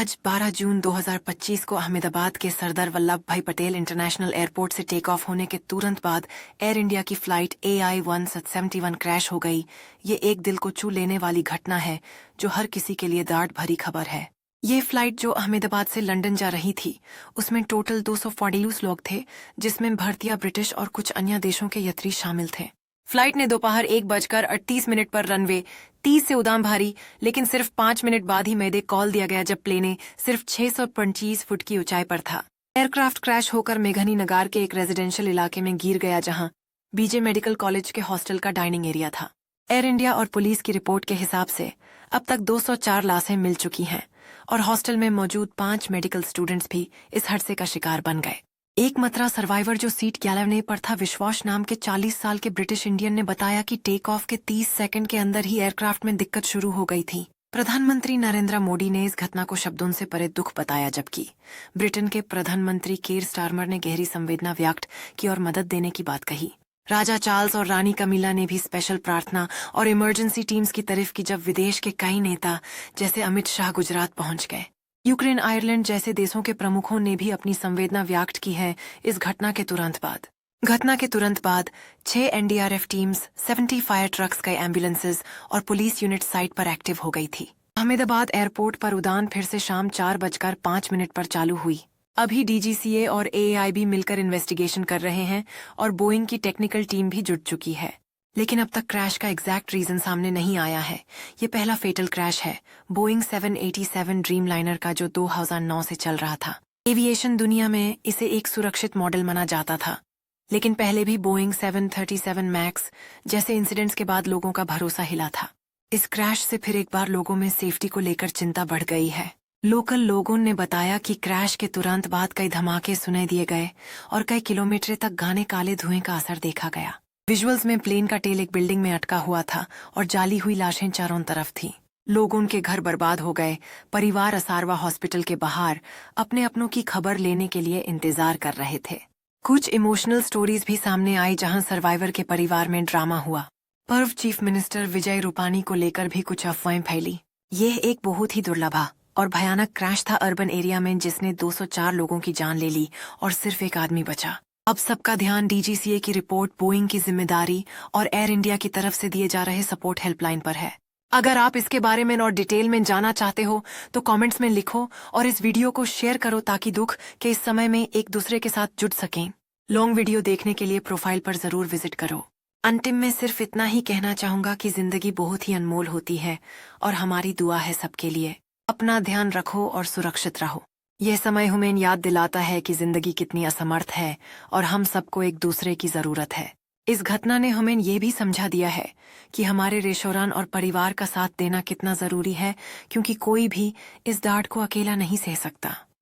आज 12 जून 2025 को अहमदाबाद के सरदार वल्लभ भाई पटेल इंटरनेशनल एयरपोर्ट से टेक ऑफ होने के तुरंत बाद एयर इंडिया की फ्लाइट AI-171 क्रैश हो गई। ये एक दिल को छू लेने वाली घटना है जो हर किसी के लिए दर्द भरी खबर है। ये फ्लाइट जो अहमदाबाद से लंदन जा रही थी, उसमें टोटल 242 लोग थे, जिसमें भारतीय, ब्रिटिश और कुछ अन्य देशों के यात्री शामिल थे। फ्लाइट ने दोपहर 1:38 पर रनवे 30 से उड़ान भरी, लेकिन सिर्फ 5 मिनट बाद ही मैदे कॉल दिया गया जब प्लेने सिर्फ 625 फुट की ऊंचाई पर था। एयरक्राफ्ट क्रैश होकर मेघनी नगर के एक रेजिडेंशियल इलाके में गिर गया, जहां बीजे मेडिकल कॉलेज के हॉस्टल का डाइनिंग एरिया था। एयर इंडिया और पुलिस की रिपोर्ट के हिसाब से अब तक 204 लाशें मिल चुकी हैं और हॉस्टल में मौजूद 5 मेडिकल स्टूडेंट्स भी इस हादसे का शिकार बन गए। एकमात्र सर्वाइवर जो सीट 11 पर था, विश्वास नाम के 40 साल के ब्रिटिश इंडियन ने बताया कि टेक ऑफ के 30 सेकंड के अंदर ही एयरक्राफ्ट में दिक्कत शुरू हो गई थी। प्रधानमंत्री नरेंद्र मोदी ने इस घटना को शब्दों से परे दुख बताया, जबकि ब्रिटेन के प्रधानमंत्री कीर स्टारमर ने गहरी संवेदना व्यक्त की और मदद देने की बात कही। राजा चार्ल्स और रानी कमिला ने भी स्पेशल प्रार्थना और इमरजेंसी टीम्स की तारीफ की जब विदेश के कई नेता जैसे अमित शाह गुजरात पहुंच गए। यूक्रेन, आयरलैंड जैसे देशों के प्रमुखों ने भी अपनी संवेदना व्यक्त की है। इस घटना के तुरंत बाद 6 NDRF टीम्स, 70 फायर ट्रक्स, कई एम्बुलेंसेज और पुलिस यूनिट साइट पर एक्टिव हो गई थी। अहमदाबाद एयरपोर्ट पर उड़ान फिर से शाम 4:05 पर चालू हुई। अभी DGCA और AAIB मिलकर इन्वेस्टिगेशन कर रहे हैं और बोइंग की टेक्निकल टीम भी जुट चुकी है, लेकिन अब तक क्रैश का एग्जैक्ट रीजन सामने नहीं आया है। ये पहला फेटल क्रैश है बोइंग 787 ड्रीम लाइनर का, जो 2009 से चल रहा था। एविएशन दुनिया में इसे एक सुरक्षित मॉडल माना जाता था, लेकिन पहले भी बोइंग 737 मैक्स जैसे इंसिडेंट्स के बाद लोगों का भरोसा हिला था। इस क्रैश से फिर एक बार लोगों में सेफ्टी को लेकर चिंता बढ़ गई है। लोकल लोगों ने बताया कि क्रैश के तुरंत बाद कई धमाके सुनाई दिए गए और कई किलोमीटर तक घने काले धुएं का असर देखा गया। विजुअल्स में प्लेन का टेल एक बिल्डिंग में अटका हुआ था और जाली हुई लाशें चारों तरफ थीं। लोगों के घर बर्बाद हो गए। परिवार असारवा हॉस्पिटल के बाहर अपने अपनों की खबर लेने के लिए इंतजार कर रहे थे। कुछ इमोशनल स्टोरीज भी सामने आई, जहां सर्वाइवर के परिवार में ड्रामा हुआ। पर्व चीफ मिनिस्टर विजय रूपानी को लेकर भी कुछ अफवाहें फैली। यह एक बहुत ही दुर्लभ और भयानक क्रैश था अर्बन एरिया में, जिसने 204 लोगों की जान ले ली और सिर्फ एक आदमी बचा। अब सबका ध्यान DGCA की रिपोर्ट, बोइंग की जिम्मेदारी और एयर इंडिया की तरफ से दिए जा रहे सपोर्ट हेल्पलाइन पर है। अगर आप इसके बारे में और डिटेल में जानना चाहते हो तो कमेंट्स में लिखो और इस वीडियो को शेयर करो ताकि दुख के इस समय में एक दूसरे के साथ जुड़ सकें। लॉन्ग वीडियो देखने के लिए प्रोफाइल पर जरूर विजिट करो। अंतिम में सिर्फ इतना ही कहना चाहूंगा कि जिंदगी बहुत ही अनमोल होती है और हमारी दुआ है सबके लिए। अपना ध्यान रखो और सुरक्षित रहो। यह समय हमें याद दिलाता है कि जिंदगी कितनी असमर्थ है और हम सबको एक दूसरे की जरूरत है। इस घटना ने हमें यह भी समझा दिया है कि हमारे रेशोरान और परिवार का साथ देना कितना जरूरी है, क्योंकि कोई भी इस दर्द को अकेला नहीं सह सकता।